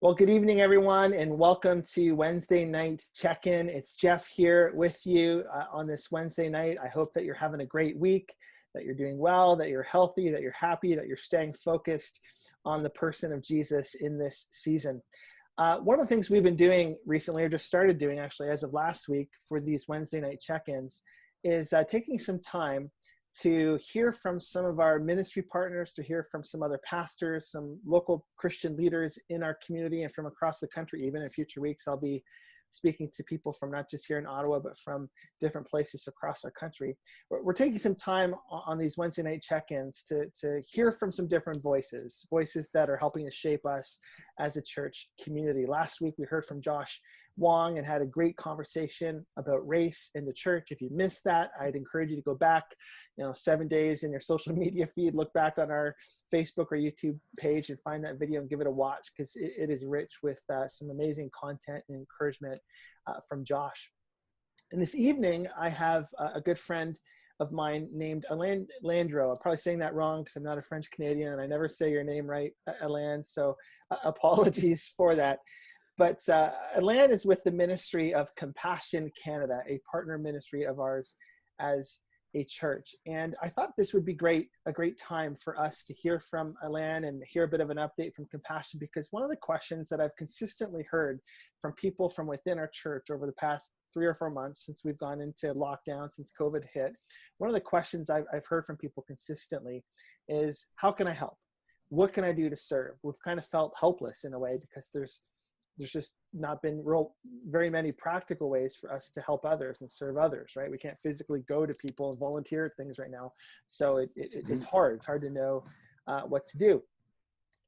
Well, good evening, everyone, and welcome to Wednesday night check-in. It's Jeff here with you on this Wednesday night. I hope that you're having a great week, that you're doing well, that you're healthy, that you're happy, that you're staying focused on the person of Jesus in this season. One of the things we've been doing recently, or just started doing actually as of last week for these Wednesday night check-ins, is taking some time to hear from some of our ministry partners, to hear from some other pastors, some local Christian leaders in our community and from across the country. Even in future weeks, I'll be speaking to people from not just here in Ottawa, but from different places across our country. We're taking some time on these Wednesday night check-ins to hear from some different voices that are helping to shape us as a church community. Last week, we heard from Josh Wong and had a great conversation about race in the church. If you missed that, I'd encourage you to go back, 7 days in your social media feed, look back on our Facebook or YouTube page and find that video and give it a watch, because it is rich with some amazing content and encouragement from Josh. And this evening, I have a good friend of mine named Alain Landriault. I'm probably saying that wrong because I'm not a French Canadian and I never say your name right, Alain, so apologies for that. But Alain is with the Ministry of Compassion Canada, a partner ministry of ours as a church. And I thought this would be a great time for us to hear from Alain and hear a bit of an update from Compassion, because one of the questions that I've consistently heard from people from within our church over the past 3 or 4 months since we've gone into lockdown, since COVID hit, one of the questions I've heard from people consistently is, how can I help? What can I do to serve? We've kind of felt helpless in a way because there's just not been very many practical ways for us to help others and serve others, right? We can't physically go to people and volunteer at things right now. So it's hard. It's hard to know what to do.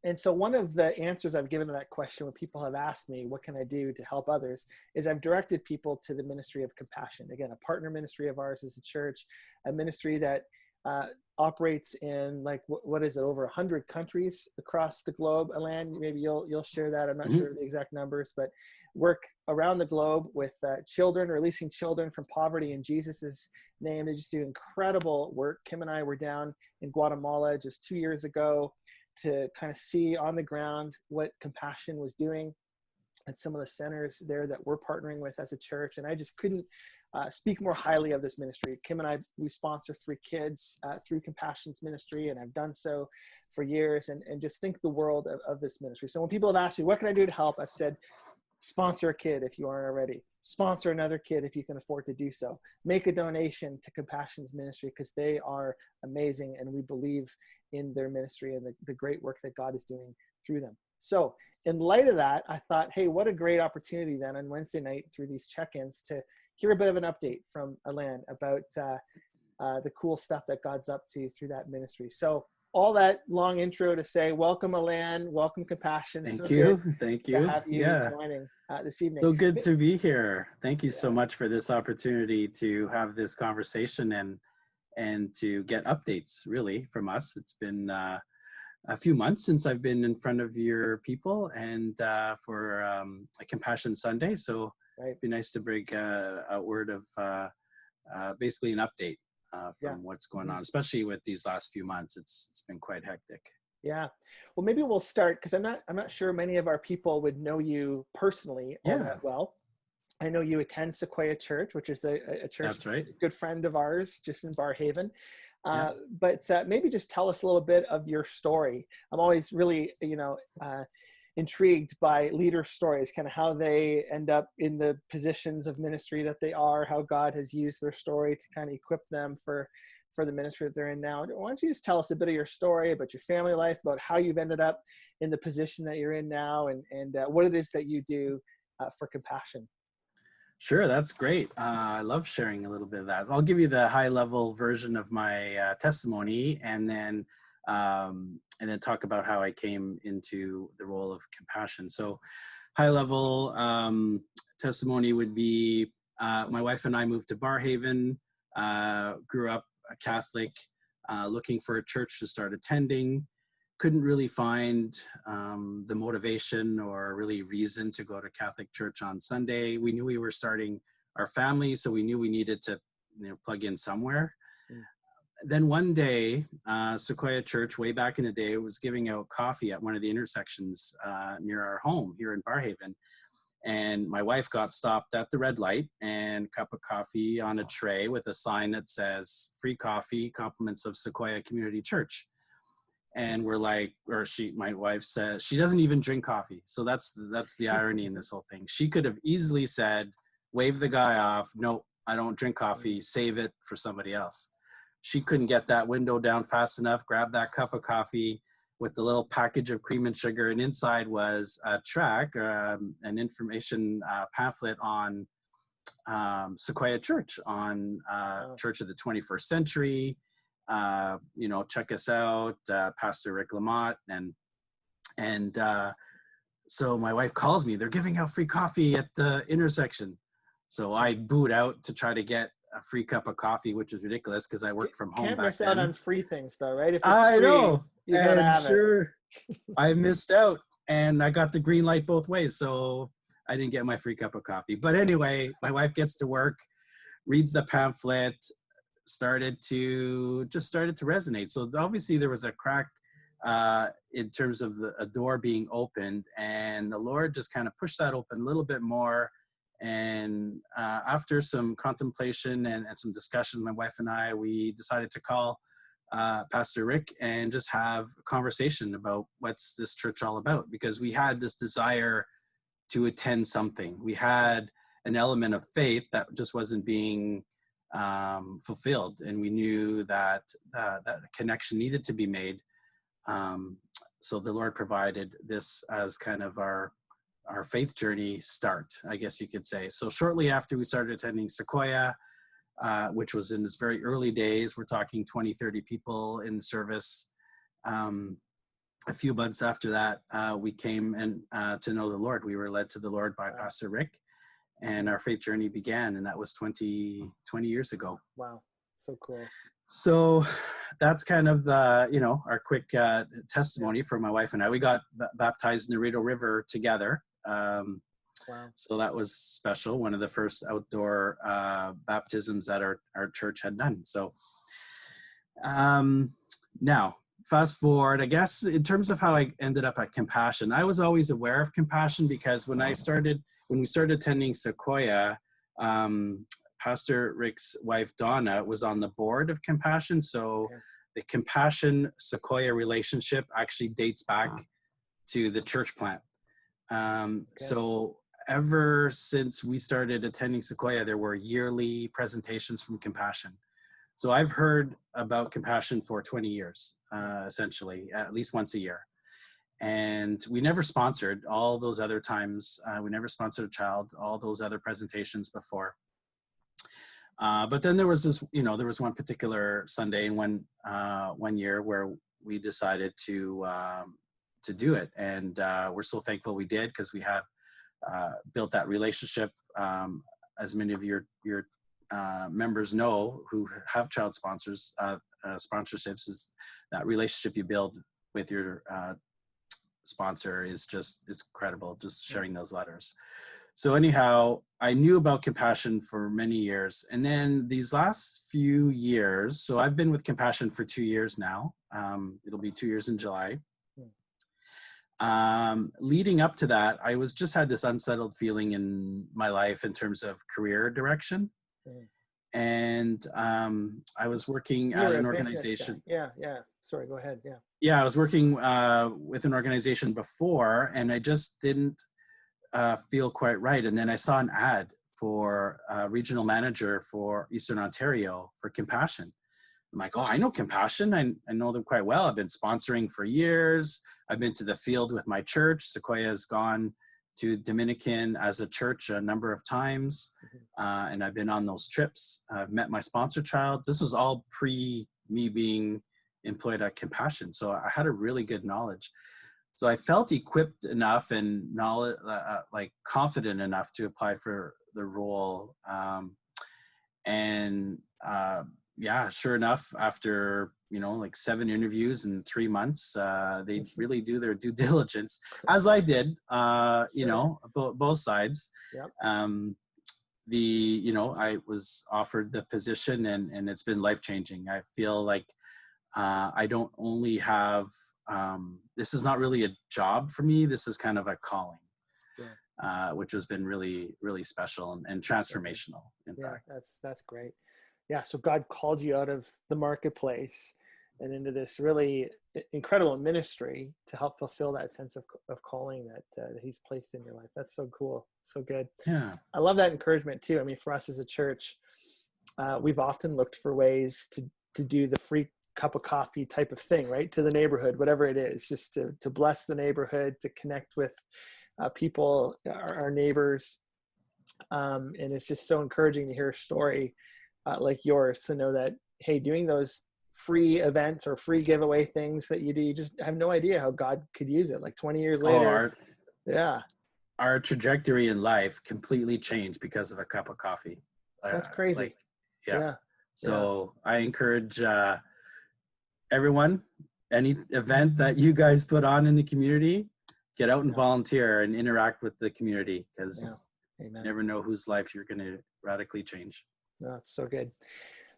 And so one of the answers I've given to that question when people have asked me, what can I do to help others, is I've directed people to the Ministry of Compassion. Again, a partner ministry of ours as a church, a ministry that operates in what is it, over 100 countries across the globe. Alain, maybe you'll share that. I'm not sure of the exact numbers, but work around the globe with children, releasing children from poverty in Jesus's name. They just do incredible work. Kim and I were down in Guatemala just 2 years ago to kind of see on the ground what Compassion was doing at some of the centers there that we're partnering with as a church. And I just couldn't speak more highly of this ministry. Kim and I, we sponsor 3 kids through Compassion's ministry, and I've done so for years, and just think the world of this ministry. So when people have asked me, what can I do to help? I've said, sponsor a kid if you aren't already. Sponsor another kid if you can afford to do so. Make a donation to Compassion's ministry, because they are amazing, and we believe in their ministry and the great work that God is doing through them. So in light of that, I thought, hey, what a great opportunity then on Wednesday night through these check-ins to hear a bit of an update from Alain about the cool stuff that God's up to through that ministry. So all that long intro to say, welcome Alain, welcome Compassion. Thank so you. Good Thank you. to have you joining this evening. So good to be here. Thank you so much for this opportunity to have this conversation and to get updates really from us. It's been a few months since I've been in front of your people and for a Compassion Sunday. So it'd be nice to bring a word of basically an update from what's going on, especially with these last few months. It's been quite hectic. Yeah. Well, maybe we'll start, because I'm not sure many of our people would know you personally all that well. I know you attend Sequoia Church, which is a church, that's right, a good friend of ours, just in Barhaven. But maybe just tell us a little bit of your story. I'm always really, intrigued by leader stories, kind of how they end up in the positions of ministry that they are, how God has used their story to kind of equip them for the ministry that they're in now. Why don't you just tell us a bit of your story, about your family life, about how you've ended up in the position that you're in now, and what it is that you do for Compassion. Sure, that's great. I love sharing a little bit of that. I'll give you the high-level version of my testimony, and then talk about how I came into the role of Compassion. So, high-level testimony would be my wife and I moved to Barhaven, grew up a Catholic, looking for a church to start attending. Couldn't really find the motivation or really reason to go to Catholic church on Sunday. We knew we were starting our family, so we knew we needed to plug in somewhere. then one day, Sequoia Church, way back in the day, was giving out coffee at one of the intersections near our home here in Barrhaven. And my wife got stopped at the red light, and a cup of coffee on a tray with a sign that says free coffee, compliments of Sequoia Community Church. And we're like, my wife said, she doesn't even drink coffee. So that's the irony in this whole thing. She could have easily said, wave the guy off. No, I don't drink coffee. Save it for somebody else. She couldn't get that window down fast enough, grab that cup of coffee with the little package of cream and sugar. And inside was a track, an information pamphlet on Sequoia Church, on Church of the 21st Century. Check us out, Pastor Rick Lamott. And so my wife calls me, they're giving out free coffee at the intersection. So I boot out to try to get a free cup of coffee, which is ridiculous because I worked from home. Can't back miss then. out on free things though, right? If it's I free, know. you gotta have it. I missed out, and I got the green light both ways. So I didn't get my free cup of coffee. But anyway, my wife gets to work, reads the pamphlet, started to resonate. So obviously there was a crack in terms of a door being opened, and the Lord just kind of pushed that open a little bit more. And after some contemplation and some discussion, my wife and I, we decided to call Pastor Rick and just have a conversation about what's this church all about, because we had this desire to attend something. We had an element of faith that just wasn't being fulfilled, and we knew that that connection needed to be made. So the Lord provided this as kind of our faith journey start, I guess you could say. So shortly after we started attending Sequoia, which was in its very early days, we're talking 20, 30 people in service. A few months after that, we came to know the Lord. We were led to the Lord by Pastor Rick, and our faith journey began, and that was 20 years ago. Wow, so cool. So that's kind of our quick testimony for my wife and I. We got baptized in the Rideau River together. Wow. So that was special. One of the first outdoor baptisms that our church had done. So now, fast forward, I guess, in terms of how I ended up at Compassion, I was always aware of Compassion because when we started attending Sequoia, Pastor Rick's wife, Donna, was on the board of Compassion. So the Compassion Sequoia relationship actually dates back to the church plant. So ever since we started attending Sequoia, there were yearly presentations from Compassion. So I've heard about Compassion for 20 years, essentially, at least once a year. And we never sponsored all those other times. We never sponsored a child, all those other presentations before. But then there was there was one particular Sunday in one year where we decided to do it. And we're so thankful we did, because we have built that relationship. As many of your members know who have child sponsorships, is that relationship you build with your sponsor is just, it's incredible, just sharing those letters. So anyhow, I knew about Compassion for many years. And then these last few years, so I've been with Compassion for 2 years now. It'll be 2 years in July. Leading up to that, I just had this unsettled feeling in my life in terms of career direction. And I was working at an organization. Yeah. Sorry, go ahead. Yeah, I was working with an organization before, and I just didn't feel quite right. And then I saw an ad for a regional manager for Eastern Ontario for Compassion. I'm like, oh, I know Compassion. I know them quite well. I've been sponsoring for years. I've been to the field with my church. Sequoia has gone to Dominican as a church a number of times. And I've been on those trips. I've met my sponsor child. This was all pre me being employed at Compassion. So I had a really good knowledge. So I felt equipped enough and knowledge, confident enough to apply for the role. Sure enough, after 7 interviews in 3 months, they really do their due diligence, as I did. Both sides. Yep. I was offered the position, and it's been life-changing. I feel like I don't only have, this is not really a job for me. This is kind of a calling, which has been really, really special and transformational, in fact. That's great. Yeah. So God called you out of the marketplace and into this really incredible ministry to help fulfill that sense of calling that he's placed in your life. That's so cool. So good. Yeah. I love that encouragement too. I mean, for us as a church, we've often looked for ways to do the free cup of coffee type of thing, right? To the neighborhood, whatever it is, just to bless the neighborhood, to connect with people, our neighbors. And it's just so encouraging to hear a story like yours, to know that, hey, doing those free events or free giveaway things that you do, you just have no idea how God could use it. Like 20 years later. Our trajectory in life completely changed because of a cup of coffee. That's crazy. So I encourage everyone, any event that you guys put on in the community, get out and volunteer and interact with the community, because you never know whose life you're going to radically change. That's so good.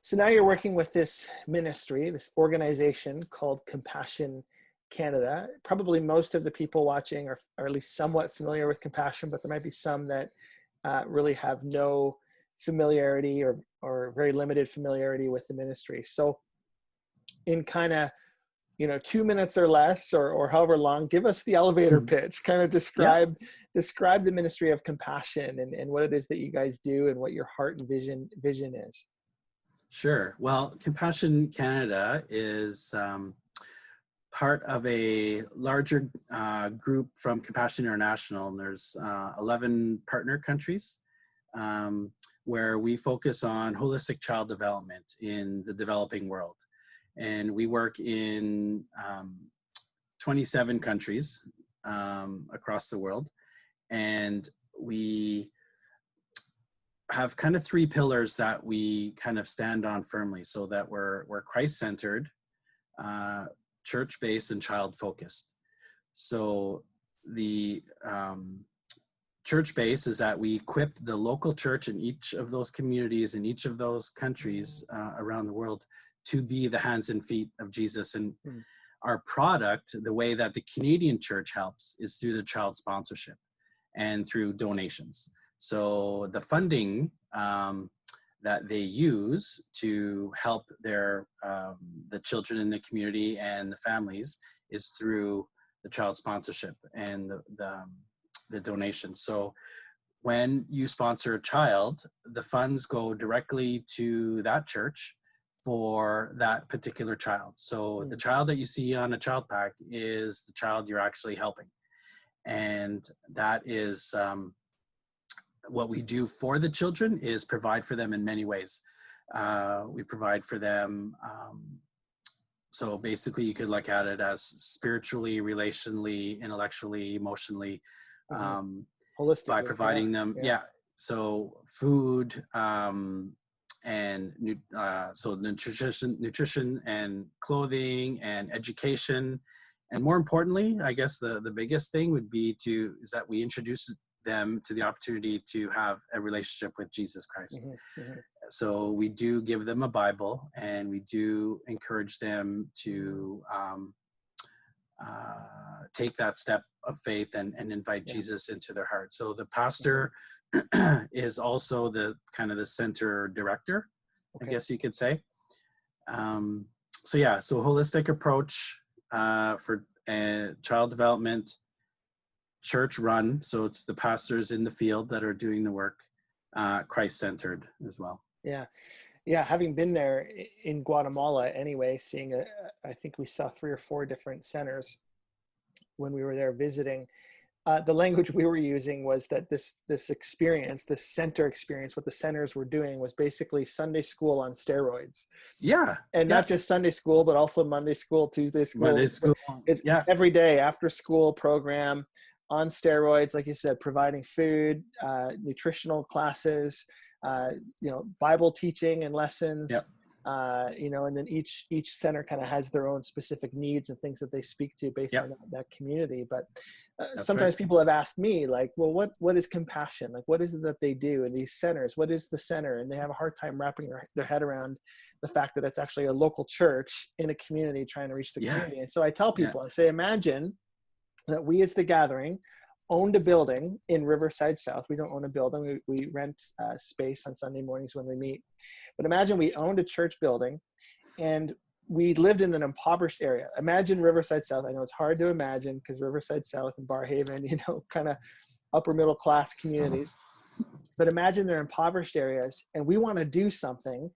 So now you're working with this ministry, this organization called Compassion Canada. Probably most of the people watching are at least somewhat familiar with Compassion, but there might be some that really have no familiarity or very limited familiarity with the ministry. So in kind of 2 minutes or less, or however long, give us the elevator pitch. Kind of describe the ministry of Compassion and what it is that you guys do and what your heart and vision is. Sure. Well, Compassion Canada is part of a larger group from Compassion International, and there's 11 partner countries where we focus on holistic child development in the developing world. And we work in 27 countries across the world. And we have kind of 3 pillars that we kind of stand on firmly, so that we're Christ-centered, church-based, and child-focused. So the church-based is that we equip the local church in each of those communities, in each of those countries around the world, to be the hands and feet of Jesus. And our product, the way that the Canadian church helps, is through the child sponsorship and through donations. So the funding that they use to help their the children in the community and the families is through the child sponsorship and the donations. So when you sponsor a child, the funds go directly to that church for that particular child. So the child that you see on a child pack is the child you're actually helping. And that is what we do for the children, is provide for them in many ways. We provide for them. So basically you could look at it as spiritually, relationally, intellectually, emotionally, holistic, by providing them. So food, and so nutrition and clothing and education. And more importantly, I guess the biggest thing would be is that we introduce them to the opportunity to have a relationship with Jesus Christ. So we do give them a Bible, and we do encourage them to take that step of faith and invite Jesus into their heart. So the pastor is also the kind of the center director, I guess you could say. So holistic approach for child development, church run. So it's the pastors in the field that are doing the work, Christ-centered as well. Yeah. Having been there in Guatemala anyway, seeing I think we saw 3 or 4 different centers when we were there visiting. The language we were using was that this experience, this center experience, what the centers were doing was basically Sunday school on steroids. And not just Sunday school, but also Monday school, Tuesday school. It's every day after school program on steroids, like you said, providing food, nutritional classes, Bible teaching and lessons. And then each center kind of has their own specific needs and things that they speak to based on that community. But That's sometimes right. people have asked me, like, well, what is compassion? Like, what is it that they do in these centers? What is the center? And they have a hard time wrapping their head around the fact that it's actually a local church in a community trying to reach the Yeah. community. And so I tell Yeah. people, I say, imagine that we as the Gathering owned a building in Riverside South. We don't own a building. We rent space on Sunday mornings when we meet. But imagine we owned a church building and we lived in an impoverished area. Imagine Riverside South. I know it's hard to imagine because Riverside South and Barrhaven, kind of upper middle class communities. But imagine they're impoverished areas and we want to do something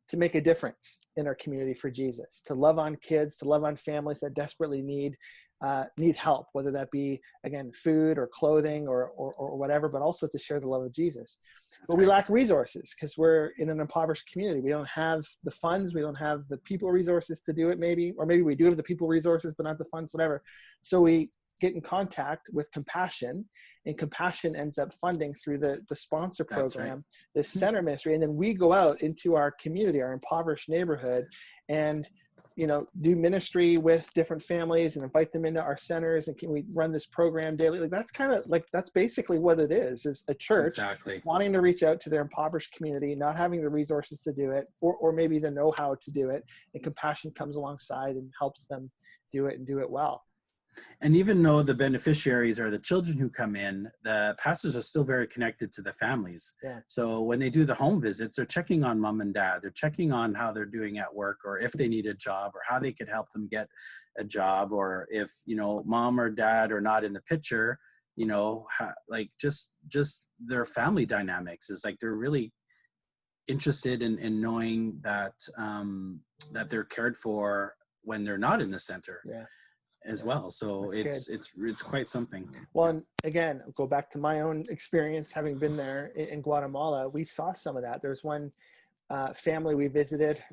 to make a difference in our community for Jesus, to love on kids, to love on families that desperately need help, whether that be, again, food or clothing or whatever, but also to share the love of Jesus. But we lack resources because we're in an impoverished community. We don't have the funds. We don't have the people resources to do it, maybe, or maybe we do have the people resources, but not the funds, whatever. So we get in contact with Compassion, and Compassion ends up funding through the sponsor program, this center ministry. And then we go out into our community, our impoverished neighborhood, and do ministry with different families and invite them into our centers. And can we run this program daily? Like that's basically what it is a church wanting to reach out to their impoverished community, not having the resources to do it, or maybe the know-how to do it. And Compassion comes alongside and helps them do it and do it well. And even though the beneficiaries are the children who come in, the pastors are still very connected to the families. Yeah. So when they do the home visits, they're checking on mom and dad. They're checking on how they're doing at work, or if they need a job, or how they could help them get a job, or if, mom or dad are not in the picture, just their family dynamics is like they're really interested in knowing that that they're cared for when they're not in the center. Yeah. As well. So it's quite something. Well, and again, I'll go back to my own experience having been there in Guatemala. We saw some of that. There's one family we visited.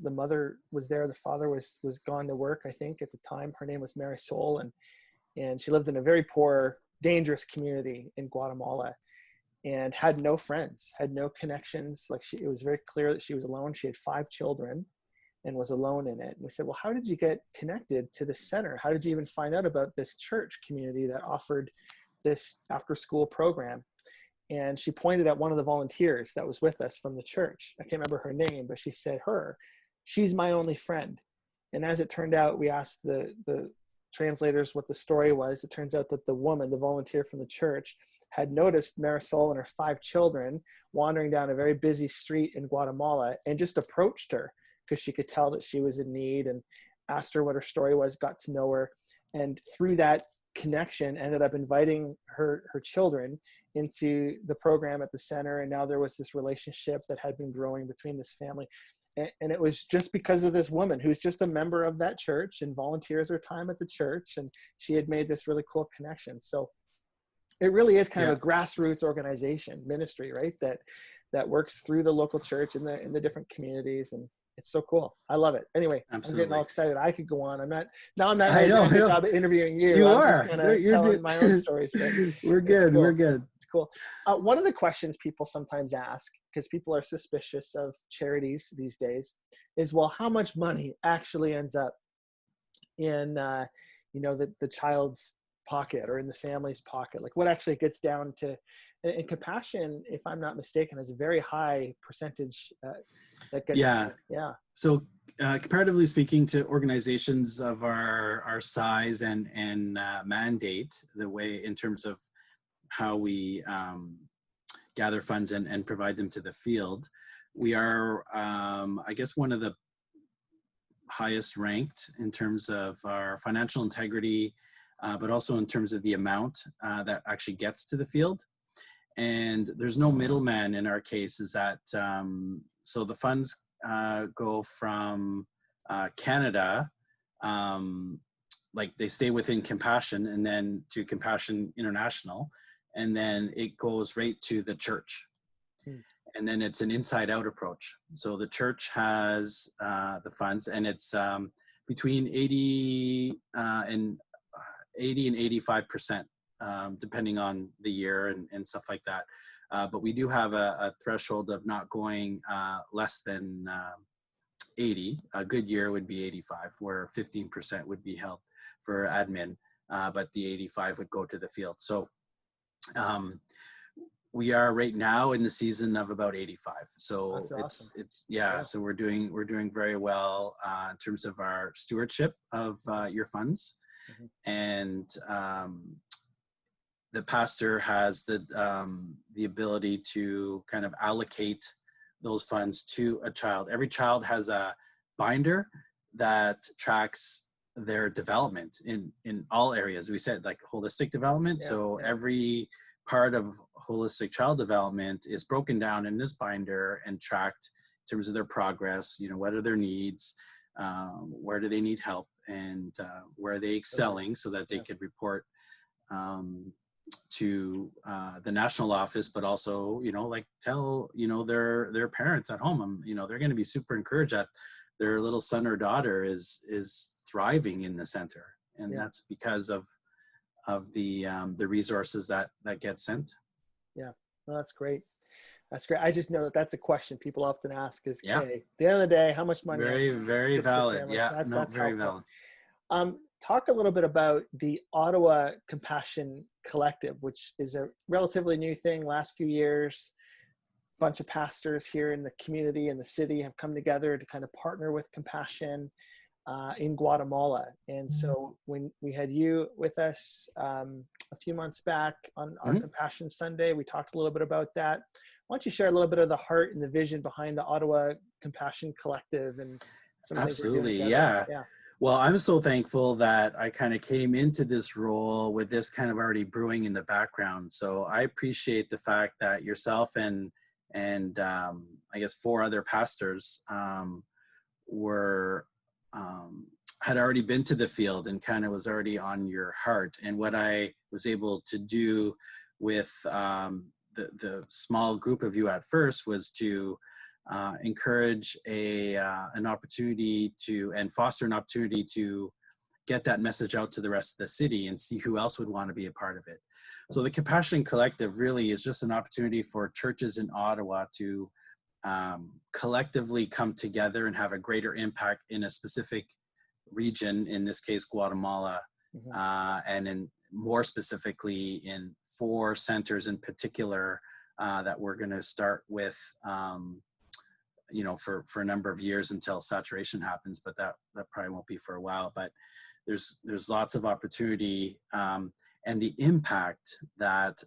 The mother was there. The father was gone to work, I think, at the time. Her name was Marisol, and she lived in a very poor, dangerous community in Guatemala and had no friends, had no connections. It was very clear that she was alone. She had 5 children and was alone in it. And we said, well, how did you get connected to the center? How did you even find out about this church community that offered this after school program? And she pointed at one of the volunteers that was with us from the church. I can't remember her name, but she said, she's my only friend. And as it turned out, we asked the translators what the story was. It turns out that the woman, the volunteer from the church, had noticed Marisol and her 5 children wandering down a very busy street in Guatemala and just approached her, because she could tell that she was in need, and asked her what her story was, got to know her. And through that connection, ended up inviting her children into the program at the center. And now there was this relationship that had been growing between this family. And it was just because of this woman who's just a member of that church and volunteers her time at the church. And she had made this really cool connection. So it really is kind of a grassroots organization ministry, right? That works through the local church in the different communities. And it's so cool. I love it. Anyway, Absolutely. I'm getting all excited. I could go on. I'm not really doing a good job of interviewing you. You I'm are. just kind of telling my own stories. We're good. Cool. We're good. It's cool. One of the questions people sometimes ask, because people are suspicious of charities these days, is, well, how much money actually ends up in, the child's pocket or in the family's pocket? Like, what actually gets down to? And Compassion, if I'm not mistaken, has a very high percentage that gets. Yeah. So comparatively speaking to organizations of our size and mandate, the way in terms of how we gather funds and provide them to the field, we are, I guess, one of the highest ranked in terms of our financial integrity, but also in terms of the amount that actually gets to the field. And there's no middleman in our case. Is that so the funds go from Canada, like they stay within Compassion, and then to Compassion International, and then it goes right to the church. And then it's an inside out approach. So the church has the funds, and it's between 80 and 85%. Depending on the year and stuff like that. But we do have a threshold of not going less than 80. A good year would be 85, where 15% would be held for admin. but the 85 would go to the field. So we are right now in the season of about 85. So That's awesome. yeah. So we're doing very well in terms of our stewardship of your funds, and the pastor has the ability to kind of allocate those funds to a child. Every child has a binder that tracks their development in all areas. We said like holistic development. Every part of holistic child development is broken down in this binder and tracked in terms of their progress. You know, what are their needs, where do they need help, and where are they excelling, so that they could report to the national office, but also, you know, like tell, you know, their parents at home, you know, they're going to be super encouraged that their little son or daughter is thriving in the center, and that's because of the resources that get sent. Yeah, well, that's great. That's great. I just know that's a question people often ask is, okay, at the end of the day, how much money? Very valid. Yeah, that's very helpful. valid. Talk a little bit about the Ottawa Compassion Collective, which is a relatively new thing. Last few years, a bunch of pastors here in the community and the city have come together to kind of partner with Compassion in Guatemala. And so when we had you with us a few months back on our Compassion Sunday, we talked a little bit about that. Why don't you share a little bit of the heart and the vision behind the Ottawa Compassion Collective and some of the things we're doing together? Yeah. Well, I'm so thankful that I kind of came into this role with this kind of already brewing in the background. So I appreciate the fact that yourself and I guess 4 other pastors had already been to the field and kind of was already on your heart. And what I was able to do with the small group of you at first was to encourage an opportunity and foster an opportunity to get that message out to the rest of the city and see who else would want to be a part of it. So the Compassion Collective really is just an opportunity for churches in Ottawa to collectively come together and have a greater impact in a specific region, in this case Guatemala, and in more specifically in 4 centers in particular that we're going to start with, you know, for a number of years until saturation happens, but that probably won't be for a while. But there's lots of opportunity, and the impact that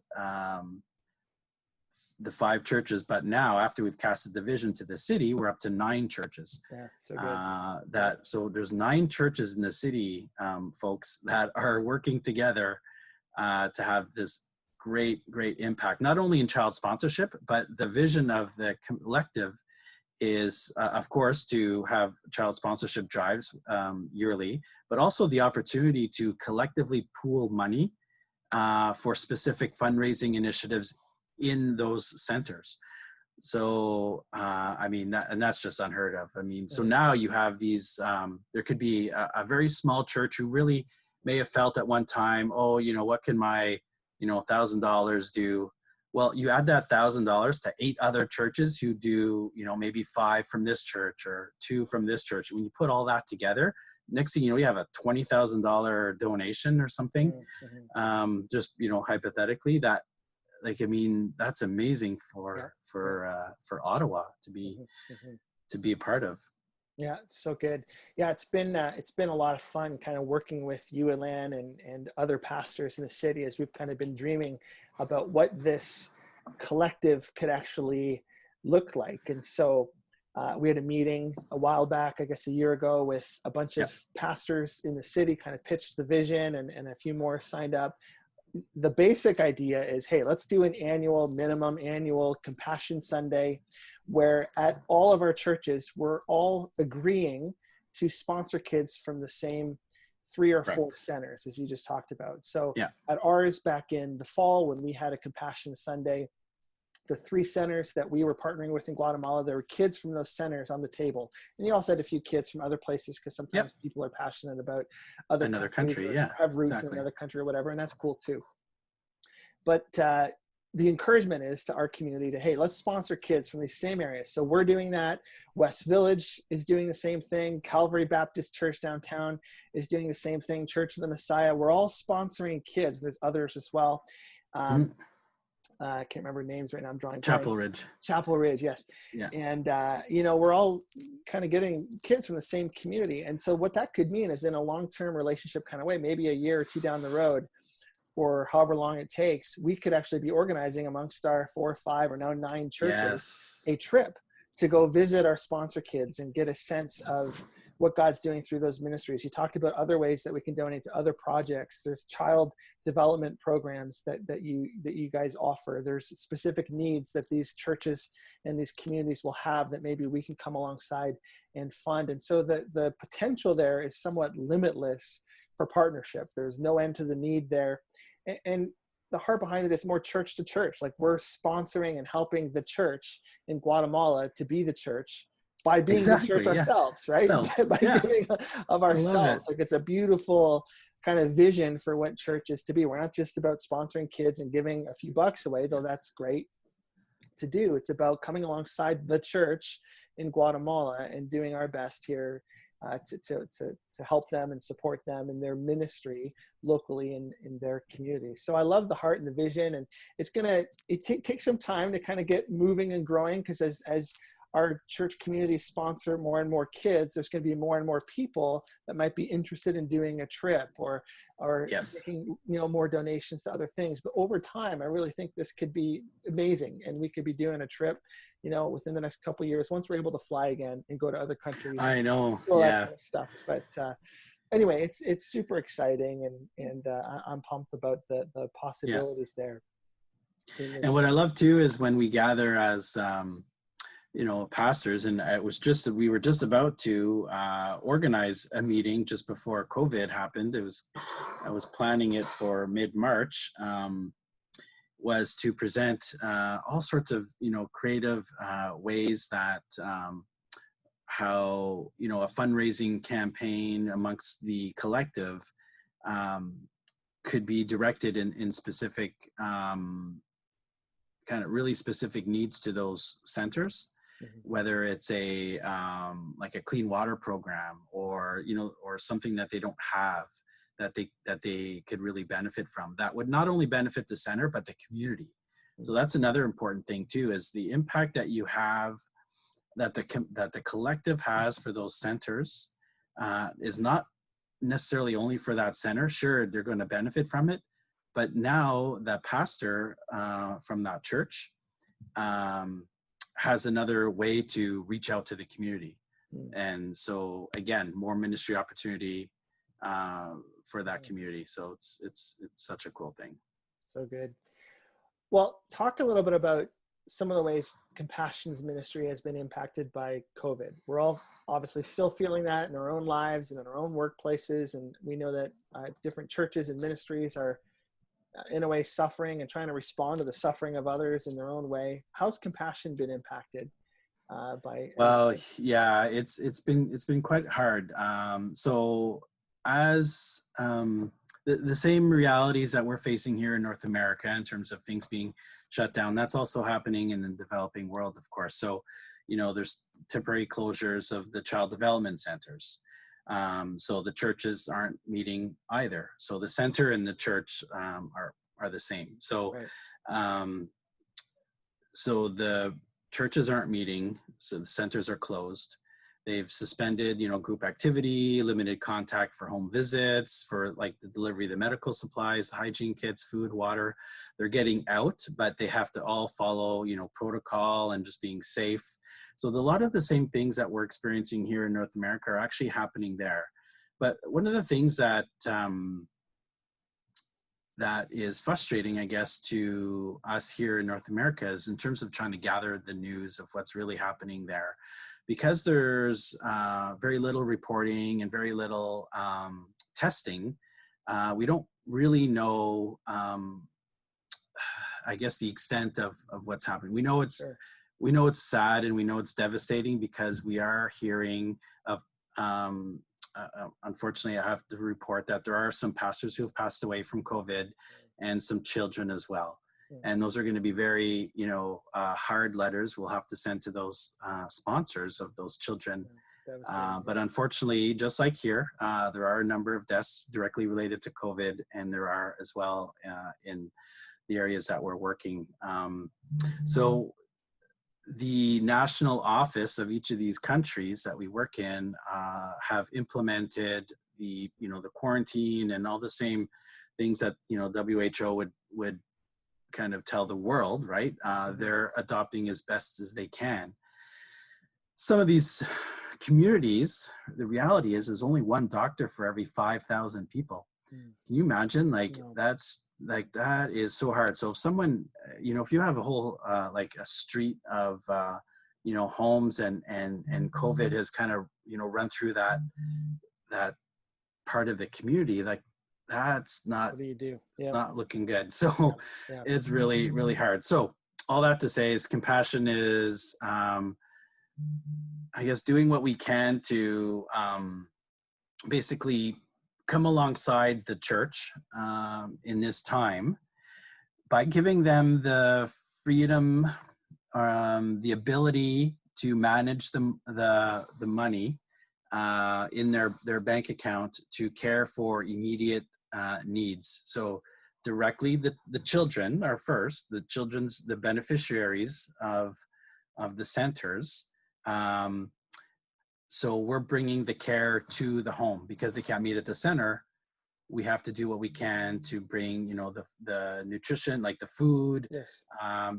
the 5 churches, but now after we've casted the vision to the city, we're up to 9 churches. Yeah, so good. So there's 9 churches in the city, folks, that are working together to have this great impact, not only in child sponsorship, but the vision of the collective is, of course, to have child sponsorship drives yearly, but also the opportunity to collectively pool money for specific fundraising initiatives in those centers. So, I mean, that's just unheard of. I mean, so now you have these, there could be a very small church who really may have felt at one time, oh, you know, what can my, you know, $1,000 do? Well, you add that $1,000 to 8 other churches who do, you know, maybe 5 from this church or 2 from this church. When you put all that together, next thing you know, you have a $20,000 donation or something. Just, you know, hypothetically, that, like, I mean, that's amazing for Ottawa to be a part of. Yeah, so good. Yeah, it's been a lot of fun kind of working with you, Alain, and other pastors in the city as we've kind of been dreaming about what this collective could actually look like. And so we had a meeting a while back, I guess a year ago, with a bunch of pastors in the city, kind of pitched the vision, and a few more signed up. The basic idea is, hey, let's do an minimum annual Compassion Sunday, where at all of our churches, we're all agreeing to sponsor kids from the same 3 or 4 centers, as you just talked about. So at ours back in the fall, when we had a Compassion Sunday, the 3 centers that we were partnering with in Guatemala, there were kids from those centers on the table. And you also had a few kids from other places, because sometimes people are passionate about another country, have roots in another country or whatever, and that's cool too. But the encouragement is to our community to, hey, let's sponsor kids from these same areas. So we're doing that. West Village is doing the same thing. Calvary Baptist Church downtown is doing the same thing. Church of the Messiah. We're all sponsoring kids. There's others as well. I can't remember names right now. I'm drawing Chapel blanks. Ridge. Chapel Ridge, yes. Yeah. And, we're all kind of getting kids from the same community. And so what that could mean is, in a long-term relationship kind of way, maybe a year or two down the road, or however long it takes, we could actually be organizing amongst our 4 or 5 or now 9 churches a trip to go visit our sponsor kids and get a sense of what God's doing through those ministries. You talked about other ways that we can donate to other projects. There's child development programs that you guys offer. There's specific needs that these churches and these communities will have that maybe we can come alongside and fund. And so the potential there is somewhat limitless for partnership. There's no end to the need there. And the heart behind it is more church to church. Like, we're sponsoring and helping the church in Guatemala to be the church by being the church ourselves, right? By giving of ourselves. Like, it's a beautiful kind of vision for what church is to be. We're not just about sponsoring kids and giving a few bucks away, though that's great to do. It's about coming alongside the church in Guatemala and doing our best here to help them and support them in their ministry locally in their community. So I love the heart and the vision, and it takes some time to kind of get moving and growing, because as our church community sponsor more and more kids, there's going to be more and more people that might be interested in doing a trip or making, more donations to other things. But over time, I really think this could be amazing, and we could be doing a trip, within the next couple of years, once we're able to fly again and go to other countries. I know, that kind of stuff. But anyway, it's super exciting, and I'm pumped about the possibilities there. And what I love too is when we gather as pastors, and we were just about to organize a meeting just before COVID happened. I was planning it for mid-March, was to present all sorts of, creative ways that how, a fundraising campaign amongst the collective could be directed in specific kind of really specific needs to those centers. Whether it's a like a clean water program or something that they don't have that they could really benefit from, that would not only benefit the center but the community. So that's another important thing too, is the impact that you have, that the collective has for those centers is not necessarily only for that center. Sure, they're going to benefit from it, but now that pastor from that church has another way to reach out to the community. And so again, more ministry opportunity for that community. So it's such a cool thing. So good. Well, talk a little bit about some of the ways Compassion's ministry has been impacted by COVID. We're all obviously still feeling that in our own lives and in our own workplaces. And we know that different churches and ministries are in a way suffering and trying to respond to the suffering of others in their own way. How's Compassion been impacted by? Well, yeah, it's been quite hard. So as the same realities that we're facing here in North America in terms of things being shut down, that's also happening in the developing world, of course. So, there's temporary closures of the child development centers. So the churches aren't meeting either. So the center and the church are the same. So, right. So the churches aren't meeting, so the centers are closed. They've suspended, group activity, limited contact for home visits, for like the delivery of the medical supplies, hygiene kits, food, water. They're getting out, but they have to all follow, protocol and just being safe. So a lot of the same things that we're experiencing here in North America are actually happening there. But one of the things that that is frustrating, I guess, to us here in North America is in terms of trying to gather the news of what's really happening there. Because there's very little reporting and very little testing, we don't really know, I guess, the extent of what's happening. We know it's Sure. We know it's sad and we know it's devastating, because we are hearing of, unfortunately, I have to report that there are some pastors who have passed away from COVID, and some children as well. And those are going to be very, hard letters we'll have to send to those sponsors of those children. But unfortunately, just like here, there are a number of deaths directly related to COVID, and there are as well in the areas that we're working. So the national office of each of these countries that we work in have implemented the quarantine and all the same things that WHO would kind of tell the world, right? They're adopting as best as they can. Some of these communities, the reality is only one doctor for every 5,000 people. Can you imagine? That is so hard. So if someone, if you have a whole like a street of homes and COVID has kind of run through that part of the community, like that's not, what do you do? It's not looking good. So it's really, really hard. So all that to say is compassion is, I guess, doing what we can to basically come alongside the church in this time by giving them the freedom, the ability to manage the money in their bank account to care for immediate needs. So directly, the children are first. The beneficiaries of the centers. So we're bringing the care to the home because they can't meet at the center. We have to do what we can to bring, the nutrition, like the food,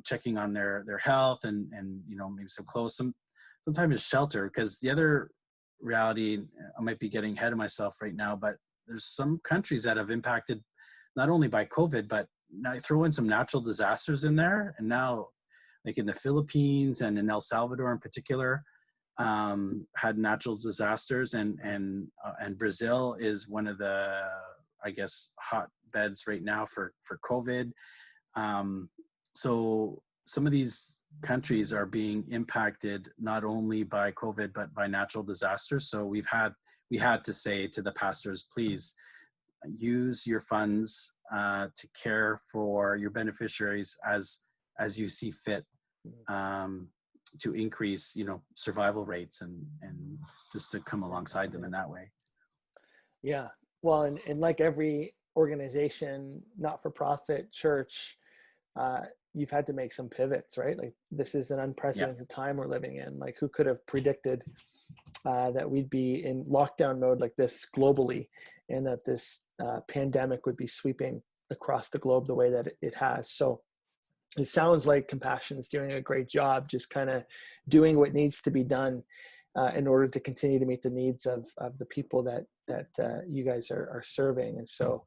checking on their health and maybe some clothes, sometimes it's shelter. Because the other reality, I might be getting ahead of myself right now, but there's some countries that have impacted not only by COVID, but now throw in some natural disasters in there. And now, like in the Philippines and in El Salvador in particular, had natural disasters, and Brazil is one of the, I guess, hotbeds right now for COVID. So some of these countries are being impacted not only by COVID but by natural disasters. So we had to say to the pastors, please use your funds to care for your beneficiaries as you see fit. To increase, survival rates and just to come alongside them in that way. Yeah. Well, and like every organization, not-for-profit, church, you've had to make some pivots, right? Like this is an unprecedented time we're living in. Like who could have predicted that we'd be in lockdown mode like this globally, and that this pandemic would be sweeping across the globe the way that it has. So it sounds like Compassion is doing a great job, just kind of doing what needs to be done in order to continue to meet the needs of the people that you guys are serving. And so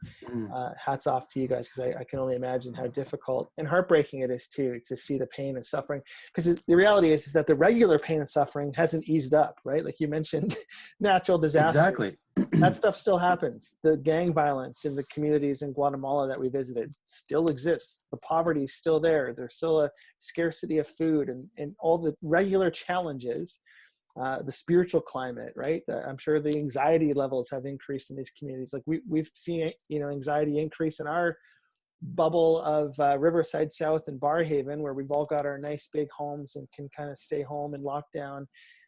hats off to you guys, because I can only imagine how difficult and heartbreaking it is to see the pain and suffering. Because the reality is that the regular pain and suffering hasn't eased up, right? Like you mentioned, natural disasters. Exactly. That stuff still happens. The gang violence in the communities in Guatemala that we visited still exists. The poverty is still there. There's still a scarcity of food and all the regular challenges. The spiritual climate, right? I'm sure the anxiety levels have increased in these communities. Like we've seen, anxiety increase in our bubble of Riverside South and Barrhaven, where we've all got our nice big homes and can kind of stay home in lockdown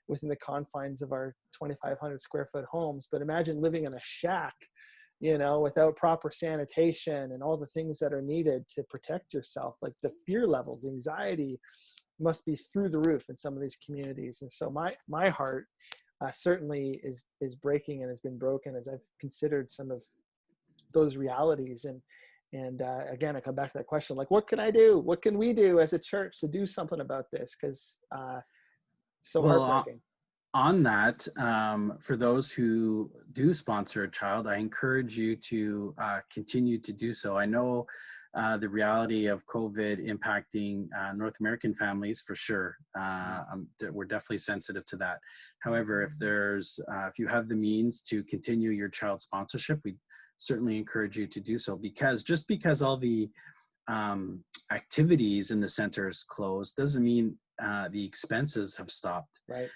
within the confines of our 2,500 square foot homes. But imagine living in a shack, without proper sanitation and all the things that are needed to protect yourself. Like the fear levels, anxiety must be through the roof in some of these communities. And so my heart certainly is breaking and has been broken as I've considered some of those realities. And again, I come back to that question, like, what can I do? What can we do as a church to do something about this? Because heartbreaking. On that, for those who do sponsor a child, I encourage you to continue to do so. I know the reality of COVID impacting North American families for sure. We're definitely sensitive to that. However, if you have the means to continue your child sponsorship, we certainly encourage you to do so, because just because all the activities in the centers closed doesn't mean the expenses have stopped. Right.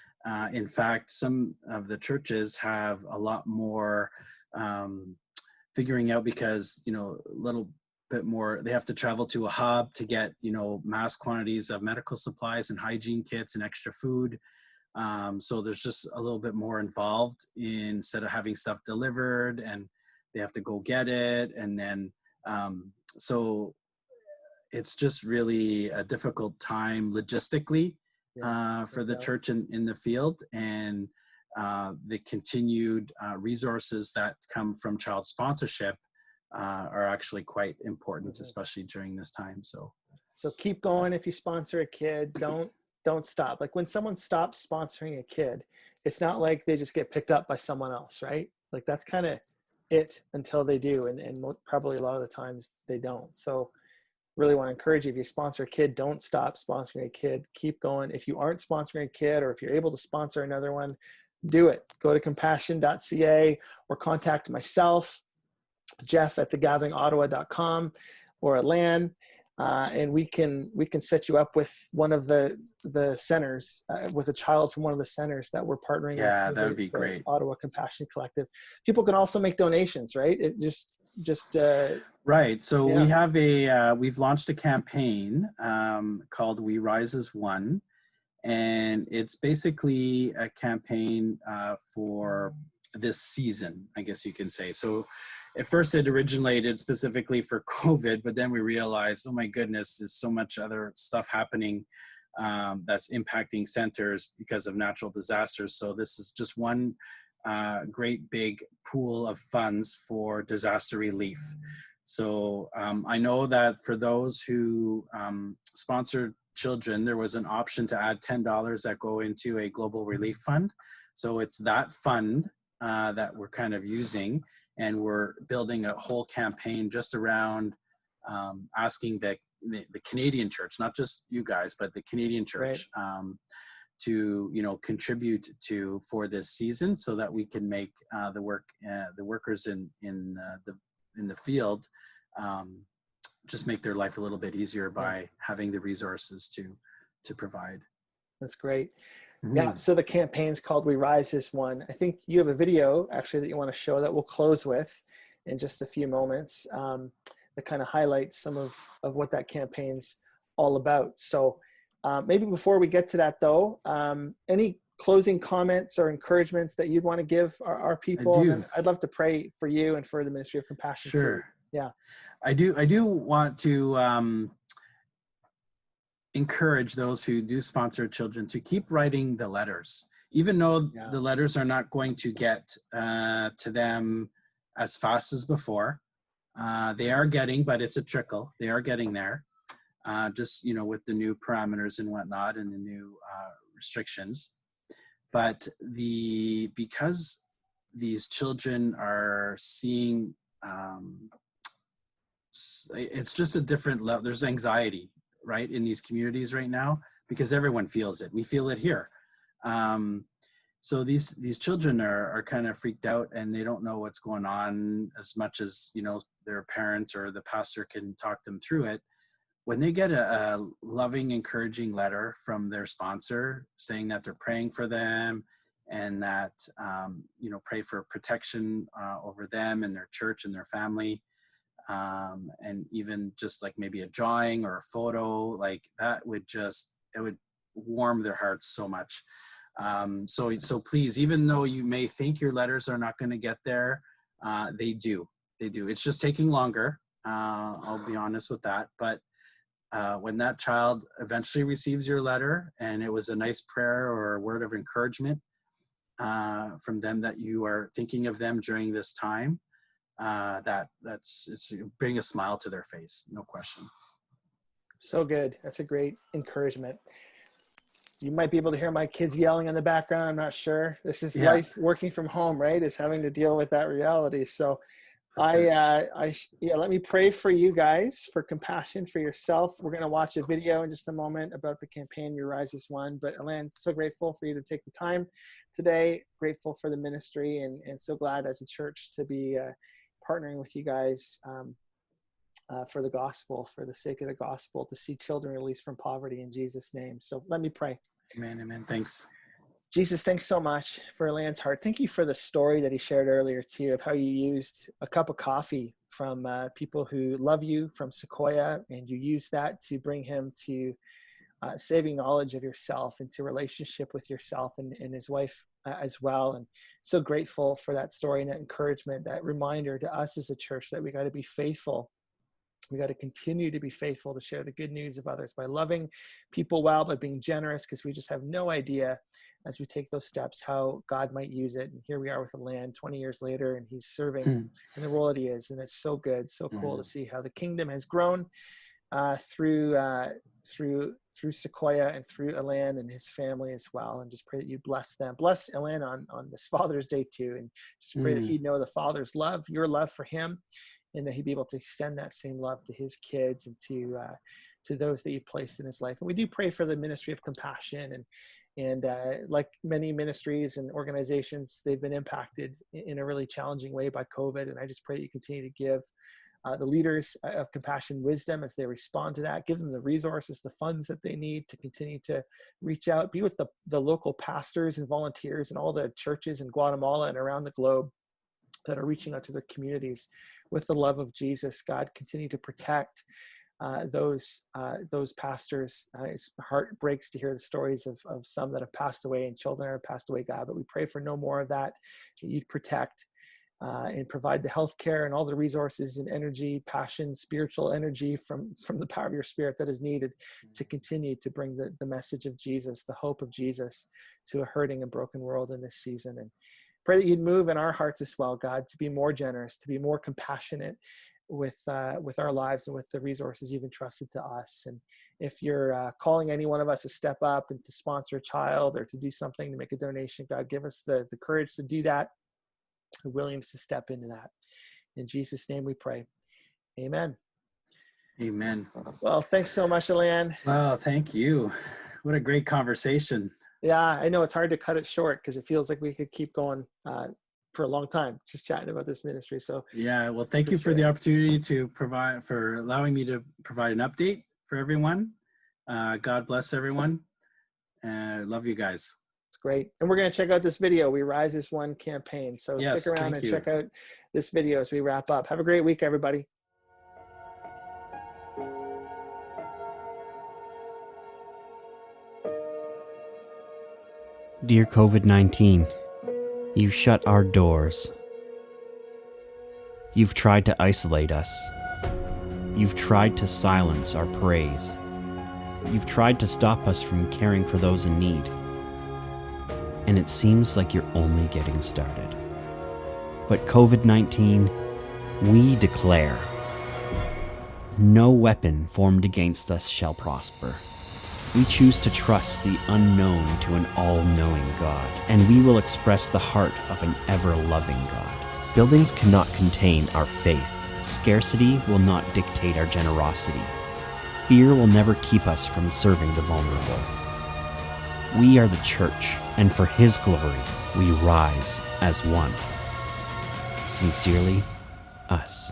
In fact, some of the churches have a lot more figuring out, because little bit more, they have to travel to a hub to get, mass quantities of medical supplies and hygiene kits and extra food. So there's just a little bit more involved instead of having stuff delivered, and they have to go get it. And then, so it's just really a difficult time logistically for the church in the field. And the continued resources that come from child sponsorship are actually quite important, especially during this time. So keep going. If you sponsor a kid, don't stop. Like when someone stops sponsoring a kid, it's not like they just get picked up by someone else, right? Like that's kind of it until they do. And probably a lot of the times they don't. So really want to encourage you, if you sponsor a kid, don't stop sponsoring a kid. Keep going. If you aren't sponsoring a kid, or if you're able to sponsor another one, do it. Go to compassion.ca or contact myself, Jeff at thegatheringottawa.com, or Alain, and we can set you up with one of the centers, with a child from one of the centers that we're partnering with. Yeah, that would be great. Ottawa Compassion Collective. People can also make donations, right? It just right. So we have we've launched a campaign called We Rise as One, and it's basically a campaign for this season, I guess you can say. So at first it originated specifically for COVID, but then we realized, oh my goodness, there's so much other stuff happening that's impacting centers because of natural disasters. So this is just one great big pool of funds for disaster relief. So I know that for those who sponsored children, there was an option to add $10 that go into a global relief fund. So it's that fund that we're kind of using, and we're building a whole campaign just around asking the Canadian church, not just you guys, but the Canadian church, to contribute for this season, so that we can make the workers in the field just make their life a little bit easier by having the resources to provide. That's great. Yeah, so the campaign's called We Rise as One. I think you have a video actually that you want to show that we'll close with in just a few moments, that kind of highlights some of what that campaign's all about. So maybe before we get to that though, any closing comments or encouragements that you'd want to give our people? And then I'd love to pray for you and for the Ministry of Compassion. Sure. Too. Yeah. I do want to encourage those who do sponsor children to keep writing the letters, even though the letters are not going to get to them as fast as before. They are getting, but it's a trickle. They are getting there, just, with the new parameters and whatnot and the new restrictions. But because these children are seeing, it's just a different level. There's anxiety, right, in these communities right now, because everyone feels it. We feel it here. So these children are kind of freaked out, and they don't know what's going on as much as, their parents or the pastor can talk them through it. When they get a loving, encouraging letter from their sponsor saying that they're praying for them, and that, pray for protection over them and their church and their family, and even just like maybe a drawing or a photo, like that it would warm their hearts so much. So please, even though you may think your letters are not going to get there, they do. It's just taking longer. I'll be honest with that. But when that child eventually receives your letter, and it was a nice prayer or a word of encouragement from them, that you are thinking of them during this time, it's bring a smile to their face, no question. So good. That's a great encouragement. You might be able to hear my kids yelling in the background. I'm not sure. This is life working from home, right? Is having to deal with that reality. So let me pray for you guys, for compassion for yourself. We're going to watch a video in just a moment about the campaign Your Rise as One. But Alain, so grateful for you to take the time today. Grateful for the ministry, and so glad as a church to be partnering with you guys for the gospel, for the sake of the gospel, to see children released from poverty in Jesus' name. So let me pray. Amen. Thanks. Jesus, thanks so much for Alain's heart. Thank you for the story that he shared earlier too, of how you used a cup of coffee from people who love you from Sequoia, and you used that to bring him to saving knowledge of yourself, into relationship with yourself and his wife as well. And so grateful for that story and that encouragement, that reminder to us as a church that we got to be faithful. We got to continue to be faithful to share the good news of others by loving people well, by being generous, because we just have no idea as we take those steps how God might use it. And here we are with Alain 20 years later, and he's serving in the role that he is. And it's so good, so cool to see how the kingdom has grown through Sequoia and through Alain and his family as well. And just pray that you bless them. Bless Alain on this Father's Day too. And just pray that he'd know the Father's love, your love for him, and that he'd be able to extend that same love to his kids and to those that you've placed in his life. And we do pray for the ministry of compassion, and like many ministries and organizations, they've been impacted in a really challenging way by COVID. And I just pray that you continue to give the leaders of compassion wisdom as they respond to that. Give them the resources, the funds that they need to continue to reach out. Be with the local pastors and volunteers and all the churches in Guatemala and around the globe that are reaching out to their communities with the love of Jesus. God, continue to protect those pastors. His heart breaks to hear the stories of some that have passed away and children that have passed away, God, but we pray for no more of that. You'd protect and provide the healthcare and all the resources and energy, passion, spiritual energy from the power of your Spirit that is needed to continue to bring the message of Jesus, the hope of Jesus, to a hurting and broken world in this season. And pray that you'd move in our hearts as well, God, to be more generous, to be more compassionate with our lives and with the resources you've entrusted to us. And if you're calling any one of us to step up and to sponsor a child or to do something, to make a donation, God, give us the courage to do that, the willingness to step into that. In Jesus' name we pray. Amen. Amen. Well, thanks so much, Alain. Oh, thank you. What a great conversation. Yeah, I know it's hard to cut it short because it feels like we could keep going for a long time, just chatting about this ministry. So yeah, well, thank you for the opportunity to for allowing me to provide an update for everyone. God bless everyone. Love you guys. It's great. And we're going to check out this video. We Rise as One campaign. So yes, stick around and check out this video as we wrap up. Have a great week, everybody. Dear COVID-19, you shut our doors. You've tried to isolate us. You've tried to silence our praise. You've tried to stop us from caring for those in need. And it seems like you're only getting started. But COVID-19, we declare, no weapon formed against us shall prosper. We choose to trust the unknown to an all-knowing God, and we will express the heart of an ever-loving God. Buildings cannot contain our faith. Scarcity will not dictate our generosity. Fear will never keep us from serving the vulnerable. We are the church, and for His glory, we rise as one. Sincerely, us.